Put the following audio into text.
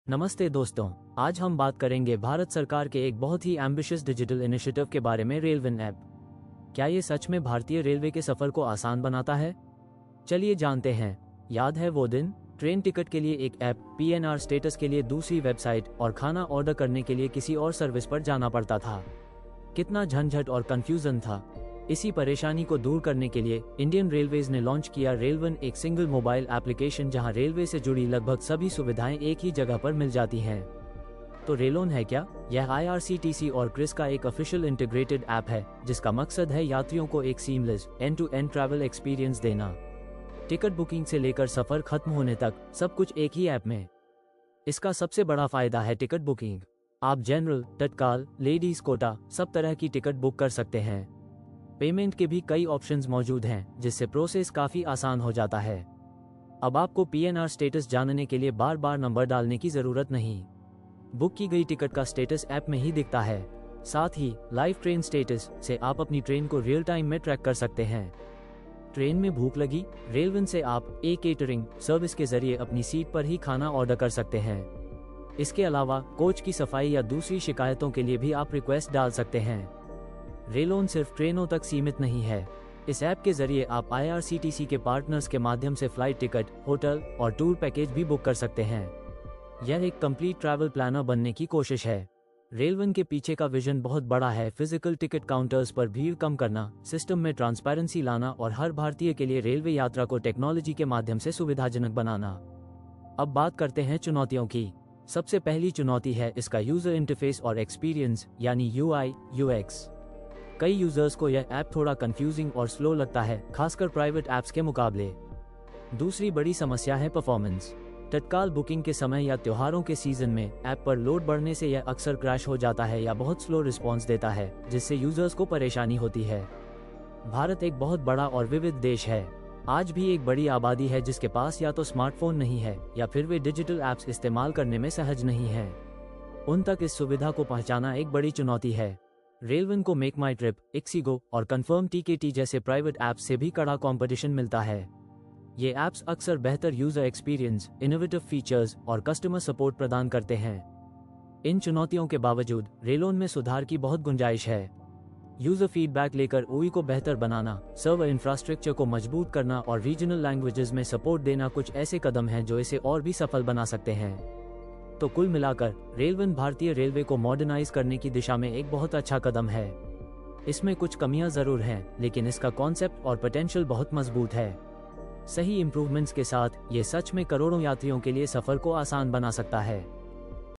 नमस्ते दोस्तों, आज हम बात करेंगे भारत सरकार के एक बहुत ही एम्बिशियस डिजिटल इनिशिएटिव के बारे में, रेलविन ऐप। क्या ये सच में भारतीय रेलवे के सफर को आसान बनाता है? चलिए जानते हैं। याद है वो दिन, ट्रेन टिकट के लिए एक ऐप, पीएनआर स्टेटस के लिए दूसरी वेबसाइट और खाना ऑर्डर करने के लिए किसी और सर्विस पर जाना पड़ता था। कितना झंझट और कंफ्यूजन था। इसी परेशानी को दूर करने के लिए इंडियन रेलवेज ने लॉन्च किया रेलविन, एक सिंगल मोबाइल एप्लीकेशन जहां रेलवे से जुड़ी लगभग सभी सुविधाएं एक ही जगह पर मिल जाती हैं। तो रेलोन है क्या? यह आईआरसीटीसी और क्रिस का एक ऑफिशियल इंटीग्रेटेड ऐप है जिसका मकसद है यात्रियों को एक seamless end to end travel experience देना। टिकट बुकिंग से लेकर सफर खत्म होने तक सब कुछ एक ही ऐप में। इसका सबसे बड़ा फायदा है टिकट बुकिंग। आप जनरल, तत्काल, लेडीज कोटा सब तरह की टिकट बुक कर सकते हैं। पेमेंट के भी कई ऑप्शंस मौजूद हैं जिससे प्रोसेस काफी आसान हो जाता है। अब आपको पीएनआर स्टेटस जानने के लिए बार बार नंबर डालने की जरूरत नहीं। बुक की गई टिकट का स्टेटस ऐप में ही दिखता है। साथ ही लाइव ट्रेन स्टेटस से आप अपनी ट्रेन को रियल टाइम में ट्रैक कर सकते हैं। ट्रेन में भूख लगी, रेलविन से आप एक केटरिंग सर्विस के जरिए अपनी सीट पर ही खाना ऑर्डर कर सकते हैं। इसके अलावा कोच की सफाई या दूसरी शिकायतों के लिए भी आप रिक्वेस्ट डाल सकते हैं। रेलोन सिर्फ ट्रेनों तक सीमित नहीं है। इस ऐप के जरिए आप आईआरसीटीसी के पार्टनर्स के माध्यम से फ्लाइट टिकट, होटल और टूर पैकेज भी बुक कर सकते हैं। यह एक कंप्लीट ट्रैवल प्लानर बनने की कोशिश है। रेलविन के पीछे का विजन बहुत बड़ा है। फिजिकल टिकट काउंटर्स पर भीड़ कम करना, सिस्टम में ट्रांसपेरेंसी लाना और हर भारतीय के लिए रेलवे यात्रा को टेक्नोलॉजी के माध्यम से सुविधाजनक बनाना। अब बात करते हैं चुनौतियों की। सबसे पहली चुनौती है इसका यूजर इंटरफेस और एक्सपीरियंस, यानी यूआई यूएक्स। कई यूजर्स को यह ऐप थोड़ा कंफ्यूजिंग और स्लो लगता है, खासकर प्राइवेट ऐप्स के मुकाबले। दूसरी बड़ी समस्या है परफॉर्मेंस। तत्काल बुकिंग के समय या त्योहारों के सीजन में ऐप पर लोड बढ़ने से यह अक्सर क्रैश हो जाता है या बहुत स्लो रिस्पॉन्स देता है, जिससे यूजर्स को परेशानी होती है। भारत एक बहुत बड़ा और विविध देश है। आज भी एक बड़ी आबादी है जिसके पास या तो स्मार्टफोन नहीं है या फिर वे डिजिटल ऐप्स इस्तेमाल करने में सहज नहीं है। उन तक इस सुविधा को पहुंचाना एक बड़ी चुनौती है। रेलविन को मेक माई ट्रिप, इक्सिगो और कन्फर्म टीकेटी जैसे प्राइवेट ऐप्स से भी कड़ा कंपटीशन मिलता है। ये ऐप्स अक्सर बेहतर यूजर एक्सपीरियंस, इनोवेटिव फीचर्स और कस्टमर सपोर्ट प्रदान करते हैं। इन चुनौतियों के बावजूद रेलोन में सुधार की बहुत गुंजाइश है। यूजर फीडबैक लेकर ओई को बेहतर बनाना, सर्वर इंफ्रास्ट्रक्चर को मजबूत करना और रीजनल लैंग्वेजेस में सपोर्ट देना कुछ ऐसे कदम हैं जो इसे और भी सफल बना सकते हैं। तो कुल मिलाकर रेलविन भारतीय रेलवे को मॉडर्नाइज करने की दिशा में एक बहुत अच्छा कदम है। इसमें कुछ कमियां जरूर हैं, लेकिन इसका कॉन्सेप्ट और पोटेंशियल बहुत मजबूत है। सही इंप्रूवमेंट्स के साथ ये सच में करोड़ों यात्रियों के लिए सफर को आसान बना सकता है।